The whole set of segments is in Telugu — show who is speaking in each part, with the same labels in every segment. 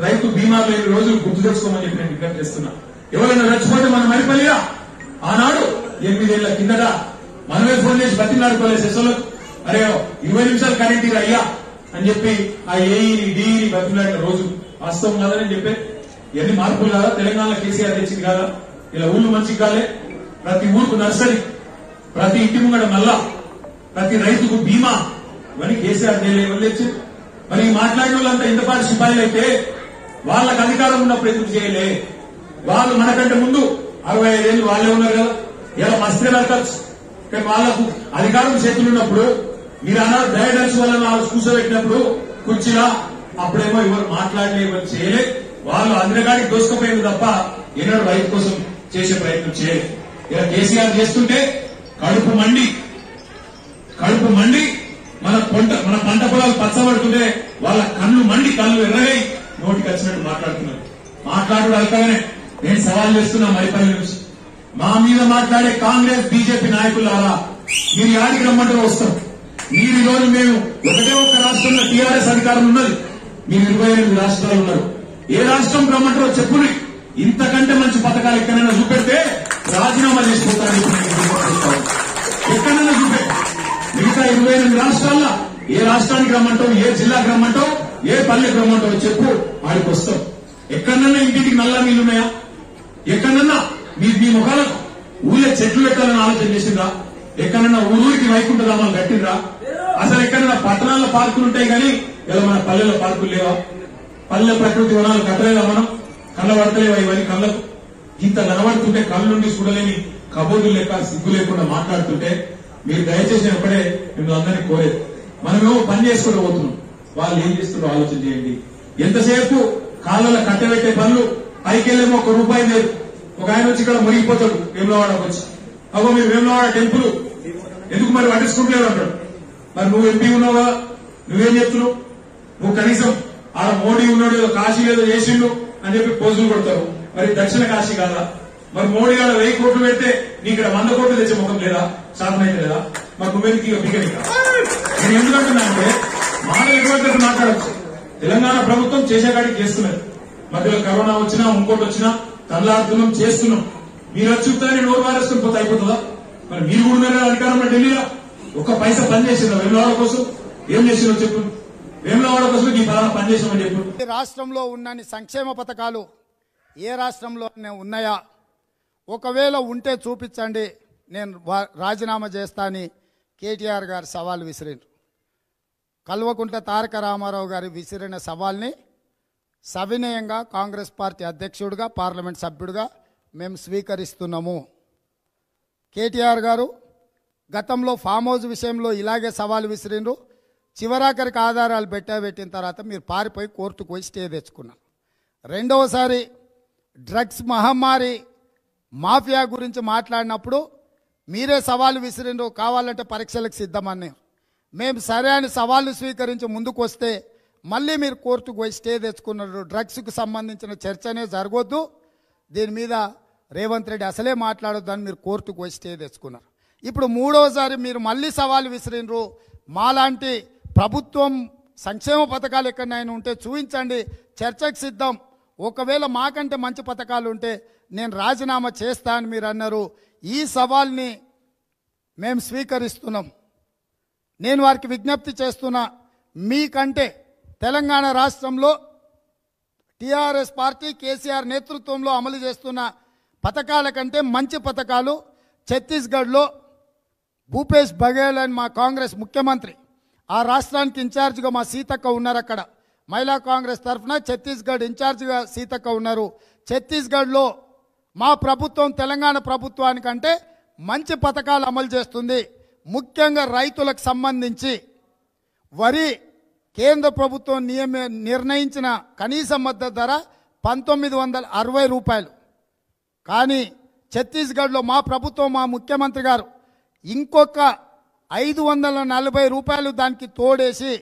Speaker 1: రైతు బీమా లేని రోజులు గుర్తు తెచ్చుకోమని చెప్పి నేను విజ్ఞప్తి చేస్తున్నా. ఎవరైనా చచ్చిపోతే మన మరిపల్లిగా ఆనాడు 8 ఏళ్ల కిందట మనమే ఫోన్ చేసి బతిలాడుకోలేదు సెసోలకు, అరే 20 నిమిషాలు కరెంట్ అయ్యా అని చెప్పి ఆ ఏఈని డీఈని బతిలాడిన రోజు వాస్తవం కాదని చెప్పే. ఎన్ని మార్పులు కాదా తెలంగాణ కేసీఆర్ తెచ్చింది కాదా? ఇలా ఊళ్ళు మంచిగా కాలే, ప్రతి ఊరుకు నర్సరీ, ప్రతి ఇంటి ముంగడ నల్లా, ప్రతి రైతుకు బీమా, ఇవన్నీ కేసీఆర్ తెచ్చి. మరి మాట్లాడిన వాళ్ళంతా ఇంతపాటి సిపాయిలు అయితే వాళ్ళకి అధికారం ఉన్నప్పుడు ఎందుకు చేయలే? వాళ్ళు మనకంటే ముందు 65 ఏళ్ళు వాళ్ళే ఉన్నారు కదా, ఇలా మస్తే నరకచ్చు. కానీ వాళ్లకు అధికారం చేతులు ఉన్నప్పుడు మీరు అన్నారు గైడెన్స్ వల్ల కూర్చోబెట్టినప్పుడు కుర్చీలా, అప్పుడేమో ఎవరు మాట్లాడలే, ఎవరు చేయలే. వాళ్ళు అందరికాడికి దోసుకుపోయింది తప్ప ఎన్నడూ రైతు కోసం చేసే ప్రయత్నం చేయలేదు. ఇలా కేసీఆర్ చేస్తుంటే కడుపు మండి మన పంట పొలాలు పచ్చబడుతుంటే వాళ్ళ కళ్ళు ఎర్రగై నోటికి వచ్చినట్టు మాట్లాడుతున్నారు. మాట్లాడు అల్పగానే నేను సవాల్ చేస్తున్నా మరిపల్లి నుంచి. మా మీద మాట్లాడే కాంగ్రెస్ బీజేపీ నాయకులారా, మీరు యాడికి రమ్మంటారో వస్తాం. మీరు ఈరోజు మేము ఒకటే ఒక్క రాష్ట్రంలో టీఆర్ఎస్ అధికారం ఉన్నది, మీరు 28 రాష్ట్రాలు ఉన్నారు. ఏ రాష్ట్రం రమ్మంటారో చెప్పుని. ఇంతకంటే మంచి పథకాలు ఎక్కడైనా చూపెడితే రాజీనామా చేసుకుంటారని ఎక్కడైనా చూపెట్టి మిగతా 28 రాష్ట్రాల్లో ఏ రాష్ట్రానికి రమ్మంటావు, ఏ జిల్లాకి రమ్మంటావు, ఏ పల్లెకి రమ్మంటావు చెప్పు, వాడికి వస్తాం. ఎక్కడన్నా ఇంటికి నల్ల నీళ్లున్నాయా? ఎక్కడన్నా మీ ముఖాలకు ఊళ్ళో చెట్లు పెట్టాలని ఆలోచన చేసిండ్రా? ఎక్కడన్నా ఊరికి వైకుంఠధామాలు కట్టిండ్రా? అసలు ఎక్కడన్నా పట్టణాల్లో పార్కులు ఉంటాయి కానీ ఇలా మన పల్లెల్లో పార్కులు లేవా? పల్లె ప్రకృతి వనాలు కట్టలేదా? మనం కళ్ళ పడతలేవా ఇవన్నీ? కళ్ళకు ఇంత కనబడుతుంటే కళ్ళ నుండి చూడలేని కబోర్డులు లెక్క సిగ్గు లేకుండా మాట్లాడుతుంటే మీరు దయచేసి ఎప్పుడే మిమ్మల్ని అందరినీ కోరేది, మనమేమో పని చేసుకుంటూ పోతున్నాం, వాళ్ళు ఏం చేస్తున్నారో ఆలోచన చేయండి. ఎంతసేపు కాళ్ళలో కట్టబెట్టే పనులు, పైకెళ్ళేమో ₹1 లేదు. ఒక ఆయన వచ్చి ఇక్కడ మురిగిపోతాడు వేములవాడకు వచ్చి, అగో మీరు వేములవాడ టెంపుల్ ఎందుకు మరి పట్టించుకుంటలేవు అంటాడు. మరి నువ్వు ఎంపీ ఉన్నావు కదా, నువ్వేం చెప్తున్నావు? నువ్వు కనీసం ఆడ మోడీ ఉన్నాడు, ఏదో కాశీ ఏదో చేసిండు అని చెప్పి పోజులు కొడతావు. మరి దక్షిణ కాశీ కాదా? మరి మోడీ ఆడ 1000 కోట్లు పెడితే నీ ఇక్కడ 100 కోట్లు తెచ్చే ముఖం లేదా? సాధన అయితే లేదా? మరి నువ్వెందుకు బిగనిక? నేను ఎందుకంటున్నా అంటే మాటలు ఎటువంటి మాట్లాడచ్చు. తెలంగాణ ప్రభుత్వం చేసేకాడికి చేస్తున్నది. మధ్యలో కరోనా వచ్చినా ఇంకోటి వచ్చినా తల్లాడుతున్నాం, చేస్తున్నాం. మీరు వచ్చి ఉత్తరాన్ని నోరు వారేసుకుని పోతే అయిపోతుందా? మరి మీరు కూడా ఉన్నారా అధికారంలో ఢిల్లీలో? ఒక్క పైసా పని చేసిందా వేములవాడ కోసం? ఏం చేసిందో చెప్పు. వేములవాడ కోసం ఈ పని చేసామని చెప్పు.
Speaker 2: రాష్ట్రంలో ఉన్న సంక్షేమ పథకాలు ఏ రాష్ట్రంలో ఉన్నాయా? ఒకవేళ ఉంటే చూపించండి, నేను రాజీనామా చేస్తా అని కేటీఆర్ గారు సవాల్ విసిరిండ్రు. కల్వకుంట్ల తారక రామారావు గారు విసిరిన సవాల్ని సవినయంగా కాంగ్రెస్ పార్టీ అధ్యక్షుడిగా, పార్లమెంట్ సభ్యుడిగా మేము స్వీకరిస్తున్నాము. కేటీఆర్ గారు గతంలో ఫామ్ హౌస్ విషయంలో ఇలాగే సవాల్ విసిరిండ్రు. చివరాఖరికి ఆధారాలు పెట్టిన తర్వాత మీరు పారిపోయి కోర్టుకు పోయి స్టే తెచ్చుకున్నారు. రెండవసారి డ్రగ్స్ మహమ్మారి మాఫియా గురించి మాట్లాడినప్పుడు మీరే సవాలు విసిరిండ్రు, కావాలంటే పరీక్షలకు సిద్ధమన్నారు. మేము సరే అని సవాళ్ళు స్వీకరించి ముందుకు వస్తే మళ్ళీ మీరు కోర్టుకు పోయి స్టే తెచ్చుకున్నారు. డ్రగ్స్కు సంబంధించిన చర్చనే జరగొద్దు, దీని మీద రేవంత్ రెడ్డి అసలే మాట్లాడొద్దని మీరు కోర్టుకు పోయి స్టే తెచ్చుకున్నారు. ఇప్పుడు మూడోసారి మీరు మళ్ళీ సవాలు విసిరిండ్రు. మాలాంటి ప్రభుత్వం సంక్షేమ పథకాలు ఎక్కడైనా ఉంటే చూపించండి, చర్చకు సిద్ధం. ఒకవేళ మాకంటే మంచి పథకాలు ఉంటే నేను రాజీనామా చేస్తా అని మీరు అన్నారు. ఈ సవాల్ని మేము స్వీకరిస్తున్నాం. నేను వారికి విజ్ఞప్తి చేస్తున్నా, మీకంటే తెలంగాణ రాష్ట్రంలో టీఆర్ఎస్ పార్టీ కేసీఆర్ నేతృత్వంలో అమలు చేస్తున్న పథకాల కంటే మంచి పథకాలు ఛత్తీస్గఢ్లో భూపేష్ బఘేల్ అని మా కాంగ్రెస్ ముఖ్యమంత్రి, ఆ రాష్ట్రానికి ఇన్ఛార్జిగా మా సీతక్క ఉన్నారు. అక్కడ మహిళా కాంగ్రెస్ తరఫున ఛత్తీస్గఢ్ ఇన్ఛార్జిగా సీతక్క ఉన్నారు. ఛత్తీస్గఢ్లో మా ప్రభుత్వం తెలంగాణ ప్రభుత్వానికంటే మంచి పథకాలు అమలు చేస్తుంది. ముఖ్యంగా రైతులకు సంబంధించి వరి కేంద్ర ప్రభుత్వం నిర్ణయించిన కనీస మద్దతు ధర ₹1960. కానీ ఛత్తీస్గఢ్లో మా ప్రభుత్వం, మా ముఖ్యమంత్రి గారు ఇంకొక ₹540 దానికి తోడేసి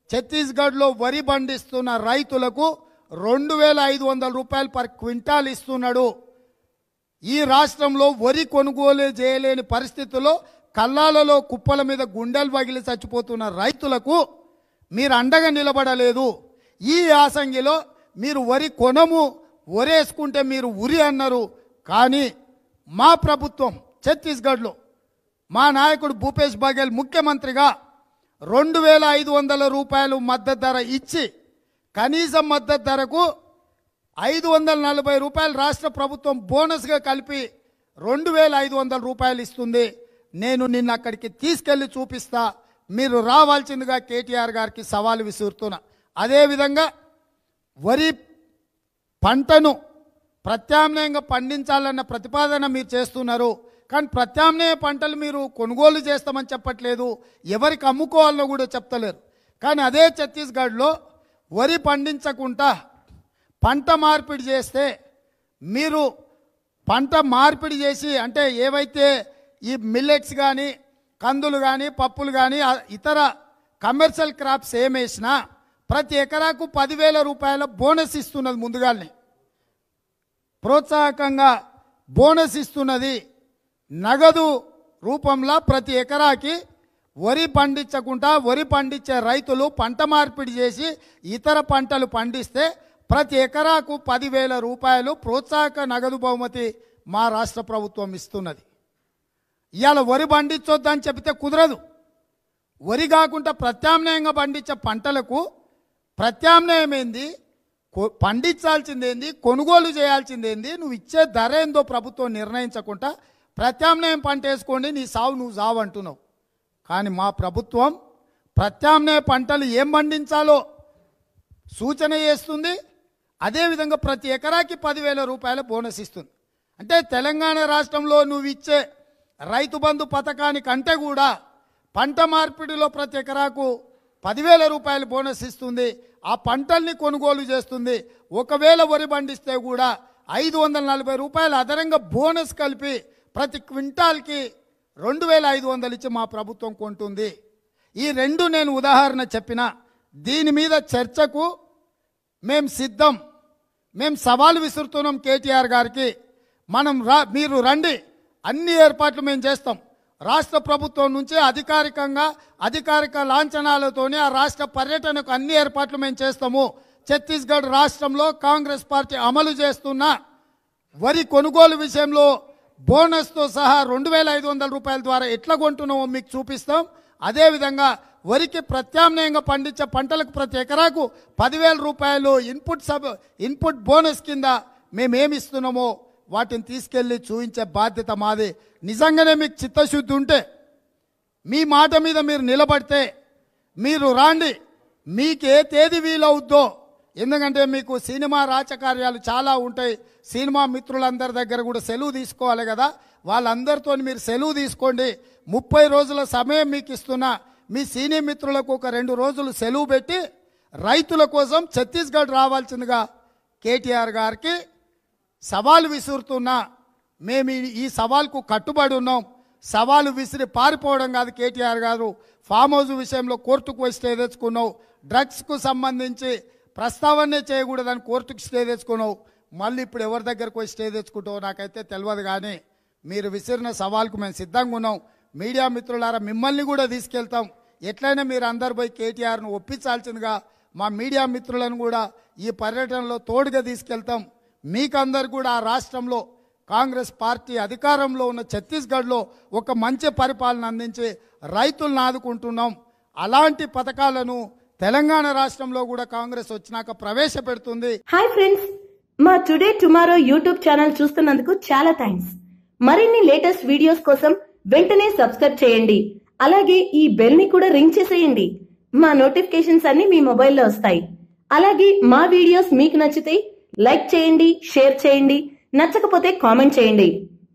Speaker 2: ఛత్తీస్గఢ్లో వరి పండిస్తున్న రైతులకు ₹2500 పర్ క్వింటాల్ ఇస్తున్నాడు. ఈ రాష్ట్రంలో వరి కొనుగోలు చేయలేని పరిస్థితుల్లో కల్లాలలో కుప్పల మీద గుండెలు పగిలి చచ్చిపోతున్న రైతులకు మీరు అండగా నిలబడలేదు. ఈ యాసంగిలో మీరు వరి కొనము, వరేసుకుంటే మీరు ఉరి అన్నారు. కానీ మా ప్రభుత్వం ఛత్తీస్గఢ్లో మా నాయకుడు భూపేష్ బఘేల్ ముఖ్యమంత్రిగా 2500 రూపాయలు మద్దతు ధర ఇచ్చి కనీస మద్దతు ధరకు 540 రూపాయలు రాష్ట్ర ప్రభుత్వం బోనస్గా కలిపి 2500 రూపాయలు ఇస్తుంది. నేను నిన్న అక్కడికి తీసుకెళ్లి చూపిస్తా, మీరు రావాల్సిందిగా కేటీఆర్ గారికి సవాలు విసురుతున్నా. అదేవిధంగా వరి పంటను ప్రత్యామ్నాయంగా పండించాలన్న ప్రతిపాదన మీరు చేస్తున్నారు. కానీ ప్రత్యామ్నాయ పంటలు మీరు కొనుగోలు చేస్తామని చెప్పట్లేదు, ఎవరికి అమ్ముకోవాలో కూడా చెప్తలేరు. కానీ అదే ఛత్తీస్గఢ్లో వరి పండించకుండా పంట మార్పిడి చేస్తే, మీరు పంట మార్పిడి చేసి అంటే ఏవైతే ఈ మిల్లెట్స్ కానీ కందులు కానీ పప్పులు కానీ ఇతర కమర్షియల్ క్రాప్స్ ఏమేసినా ప్రతి ఎకరాకు 10,000 రూపాయల బోనస్ ఇస్తున్నది. ముందుగానే ప్రోత్సాహకంగా బోనస్ ఇస్తున్నది. నగదు రూపంలో ప్రతి ఎకరాకి వరి పండించకుండా వరి పండించే రైతులు పంట మార్పిడి చేసి ఇతర పంటలు పండిస్తే ప్రతి ఎకరాకు 10,000 రూపాయలు ప్రోత్సాహక నగదు బహుమతి మా రాష్ట్ర ప్రభుత్వం ఇస్తున్నది. ఇవాళ వరి పండించొద్దని చెబితే కుదరదు. వరి కాకుండా ప్రత్యామ్నాయంగా పండించే పంటలకు ప్రత్యామ్నాయం ఏంది, పండించాల్సిందేంది, కొనుగోలు చేయాల్సిందేంది, నువ్వు ఇచ్చే ధర ఏందో ప్రభుత్వం నిర్ణయించకుండా ప్రత్యామ్నాయం పంట వేసుకోండి, నీ సావు నువ్వు సావు అంటున్నావు. కానీ మా ప్రభుత్వం ప్రత్యామ్నాయ పంటలు ఏం పండించాలో సూచన చేస్తుంది. అదేవిధంగా ప్రతి ఎకరాకి 10,000 రూపాయల బోనస్ ఇస్తుంది. అంటే తెలంగాణ రాష్ట్రంలో నువ్వు ఇచ్చే రైతు బంధు పథకానికంటే కూడా పంట మార్పిడిలో ప్రతి ఎకరాకు 10,000 రూపాయలు బోనస్ ఇస్తుంది. ఆ పంటల్ని కొనుగోలు చేస్తుంది. ఒకవేళ వరి పండిస్తే కూడా 540 రూపాయలు అదనంగా బోనస్ కలిపి ప్రతి క్వింటాల్కి 2,500 ఇచ్చి మా ప్రభుత్వం కొంటుంది. ఈ రెండు నేను ఉదాహరణ చెప్పిన. దీని మీద చర్చకు మేము సిద్ధం. మేము సవాలు విసురుతున్నాం కేటీఆర్ గారికి. మీరు రండి, అన్ని ఏర్పాట్లు మేము చేస్తాం. రాష్ట్ర ప్రభుత్వం నుంచి అధికారిక లాంఛనాలతోనే ఆ రాష్ట్ర పర్యటనకు అన్ని ఏర్పాట్లు మేము చేస్తాము. ఛత్తీస్గఢ్ రాష్ట్రంలో కాంగ్రెస్ పార్టీ అమలు చేస్తున్న వరి కొనుగోలు విషయంలో బోనస్తో సహా 2,500 రూపాయల ద్వారా ఎట్లా కొంటున్నామో మీకు చూపిస్తాం. అదేవిధంగా వరికి ప్రత్యామ్నాయంగా పండించే పంటలకు ప్రతి ఎకరాకు 10,000 రూపాయలు ఇన్పుట్ బోనస్ కింద మేమేమి ఇస్తున్నామో వాటిని తీసుకెళ్లి చూపించే బాధ్యత మాది. నిజంగానే మీకు చిత్తశుద్ధి ఉంటే, మీ మాట మీద మీరు నిలబడితే మీరు రాండి. మీకు ఏ తేదీ వీలవుద్దో, ఎందుకంటే మీకు సినిమా రాజకార్యాలు చాలా ఉంటాయి. సినిమా మిత్రులందరి దగ్గర కూడా సెలవు తీసుకోవాలి కదా, వాళ్ళందరితో మీరు సెలవు తీసుకోండి. 30 రోజుల సమయం మీకు ఇస్తున్నా. మీ సినీ మిత్రులకు ఒక 2 రోజులు సెలవు పెట్టి రైతుల కోసం ఛత్తీస్గఢ్ రావాల్సిందిగా కేటీఆర్ గారికి సవాలు విసురుతున్నా. మేము ఈ సవాల్కు కట్టుబడి ఉన్నాం. సవాలు విసిరి పారిపోవడం కాదు. కేటీఆర్ గారు ఫామ్ హౌస్ విషయంలో కోర్టుకు పోయి స్టే తెచ్చుకున్నావు. డ్రగ్స్కు సంబంధించి ప్రస్తావనే చేయకూడదని కోర్టుకు స్టే తెచ్చుకున్నావు. మళ్ళీ ఇప్పుడు ఎవరి దగ్గరకు పోయి స్టే తెచ్చుకుంటావు నాకైతే తెలియదు. కానీ మీరు విసిరిన సవాల్కు మేము సిద్ధంగా ఉన్నాం. మీడియా మిత్రులారా, మిమ్మల్ని కూడా తీసుకెళ్తాం. ఎట్లయినా మీరు అందరు పోయి కేటీఆర్ను ఒప్పించాల్సిందిగా మా మీడియా మిత్రులను కూడా ఈ పర్యటనలో తోడుగా తీసుకెళ్తాం. మీకందరు కూడా ఆ రాష్ట్రంలో కాంగ్రెస్ పార్టీ అధికారంలో ఉన్న ఛత్తీస్గఢ్లో ఒక మంచి పరిపాలన అందించి రైతులను ఆదుకుంటున్నాం. అలాంటి పథకాలను తెలంగాణ రాష్ట్రంలో కూడా కాంగ్రెస్ వచ్చినాక ప్రవేశపెడుతుంది.
Speaker 3: హాయ్ ఫ్రెండ్స్, మా టుడే టుమారో యూట్యూబ్ ఛానల్ చూస్తున్నందుకు చాలా థ్యాంక్స్. మరిన్ని లేటెస్ట్ వీడియోస్ కోసం వెంటనే సబ్స్క్రైబ్ చేయండి. అలాగే ఈ బెల్ ని కూడా రింగ్ చేసేయండి. మా నోటిఫికేషన్స్ అన్ని మీ మొబైల్లో వస్తాయి. అలాగే మా వీడియోస్ మీకు నచ్చితే లైక్ చేయండి, షేర్ చేయండి, నచ్చకపోతే కామెంట్ చేయండి.